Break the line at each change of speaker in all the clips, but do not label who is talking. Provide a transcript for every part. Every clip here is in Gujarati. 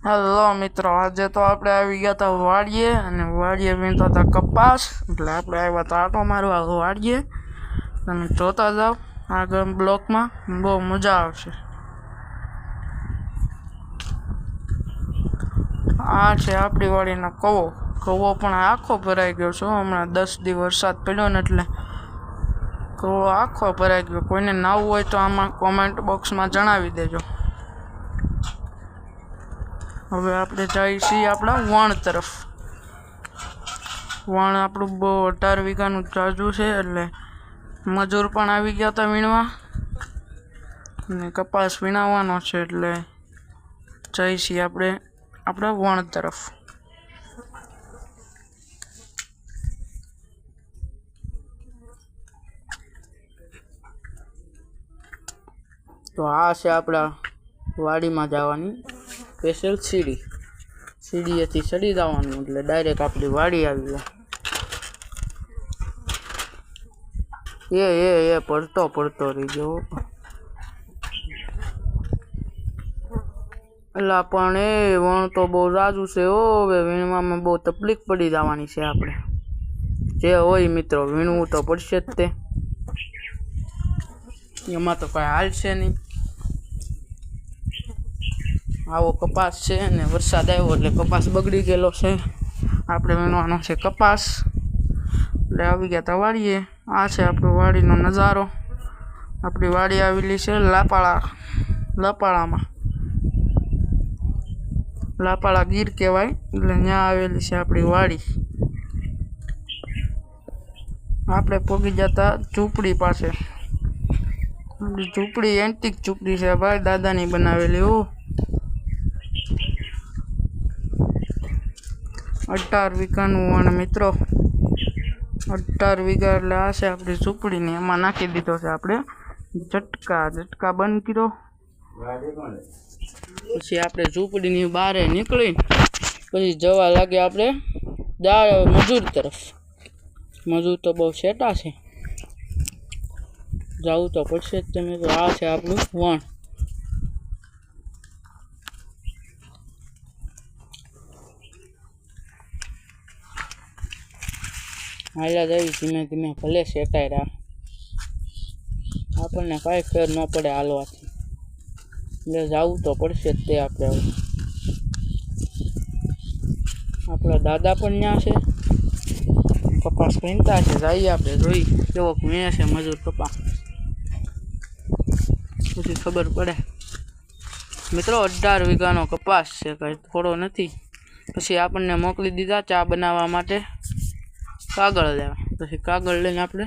હેલો મિત્રો, આજે તો આપણે આવી ગયા હતા વાડીએ અને વાડીએ વીણતા હતા કપાસ. એટલે આપણે આવ્યા હતા આટો મારવા વાડીએ. તમે જોતા જાઓ આગળ બ્લોકમાં, બહુ મજા આવશે. આ છે આપણી વાડીનો કવો. કવો પણ આખો ભરાઈ ગયો છે હમણાં 10 દી વરસાદ પડ્યો ને એટલે કવો આખો ભરાઈ ગયો. કોઈને નાવું હોય તો આમાં કોમેન્ટ બોક્સમાં જણાવી દેજો. હવે આપણે જઈએ છીએ આપણા વણ તરફ. વણ આપણું બહુ 18 વીઘાનું જાજુ છે એટલે મજૂર પણ આવી ગયા હતા વીણવા અને કપાસ વીણાવવાનો છે એટલે જઈએ છીએ આપણે આપણા વણ તરફ. તો આ છે આપણા વાડીમાં જવાની સ્પેશિયલ સીડીએથી ચડી જવાનું એટલે ડાયરેક્ટ આપણી વાડી આવી જાય. એ પડતો રહી ગયો એટલે પણ એ વણ તો બહુ જાજુ છે. હવે વીણવામાં બહુ તકલીફ પડી જવાની છે. આપણે જે હોય મિત્રો વીણવું તો પડશે જ તે, એમાં તો કાંઈ હાલ છે નહીં. આવો કપાસ છે ને વરસાદ આવ્યો એટલે કપાસ બગડી ગયેલો છે. આપણે વીણવાનો છે કપાસ એટલે આવી ગયા તા વાડીએ. આ છે આપણો વાડીનો નજારો. આપણી વાડી આવેલી છે લાપાળા ગીર કહેવાય એટલે ત્યાં આવેલી છે આપણી વાડી. આપણે પહોંચી જતા ઝૂંપડી પાસે. ઝૂંપડી એન્ટિક ઝૂંપડી છે ભાઈ, દાદાની બનાવેલી. 18 વીઘાનું વણ મિત્રો. 18 વીઘા એટલે આ છે આપણી ઝૂંપડીને. એમાં નાખી દીધો છે આપણે ઝટકા બંધ કર્યો. પછી આપણે ઝૂંપડીની બહાર નીકળી પછી જવા લાગે આપણે મજૂર તરફ. મજૂર તો બહુ સેટા છે, જવું તો પડશે જ. તમે તો આ છે આપણું વણ. હાલ્યા જઈએ ધીમે ધીમે, ભલે સેટાઈ રહ્યા, આપણને કાંઈ ફેર ન પડે હાલવાથી, એટલે જવું તો પડશે જ તે. આપણે હવે આપણા દાદા પણ ત્યાં છે, કપાસ વીણતા છે. જઈએ આપણે જોઈ કેવો વીણે છે મજૂર કપાસ, પછી ખબર પડે. મિત્રો 18 વીઘાનો કપાસ છે, કાંઈ થોડો નથી. પછી આપણને મોકલી દીધા ચા બનાવવા માટે કાગળ લેવા. પછી કાગળ લઈને આપણે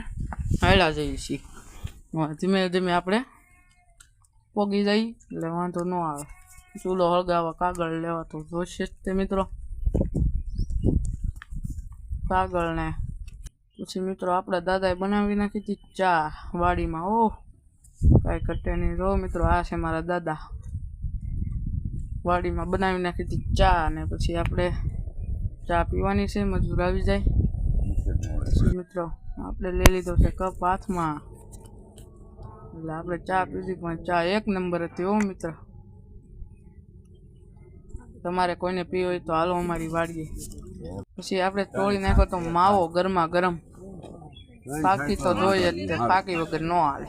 હાલ્યા જઈએ છીએ. ધીમે ધીમે આપણે પોગી જઈએ એટલે વાંધો ન આવે. ચૂલો હળગાવવા કાગળ લેવા તો જોઈશે જ તે મિત્રો. કાગળ ને પછી મિત્રો આપણા દાદાએ બનાવી નાખી હતી ચા વાડીમાં. કાંઈ ઘટે નહીં. જો મિત્રો આ છે મારા દાદા, વાડીમાં બનાવી નાખી હતી ચા. અને પછી આપણે ચા પીવાની છે, મજૂર આવી જાય. પછી મિત્રો આપણે લઈ લીધો છે કપ હાથમાં એટલે આપણે ચા પીધી, પણ ચા એક નંબર હતી મિત્ર. તમારે કોઈને પીવી હોય તો હાલો અમારી વાડીએ. પછી આપણે તોડી નાખ્યો તો માવો ગરમા ગરમ. પાકી તો જોઈએ જ, પાકી વગર ન હાલે.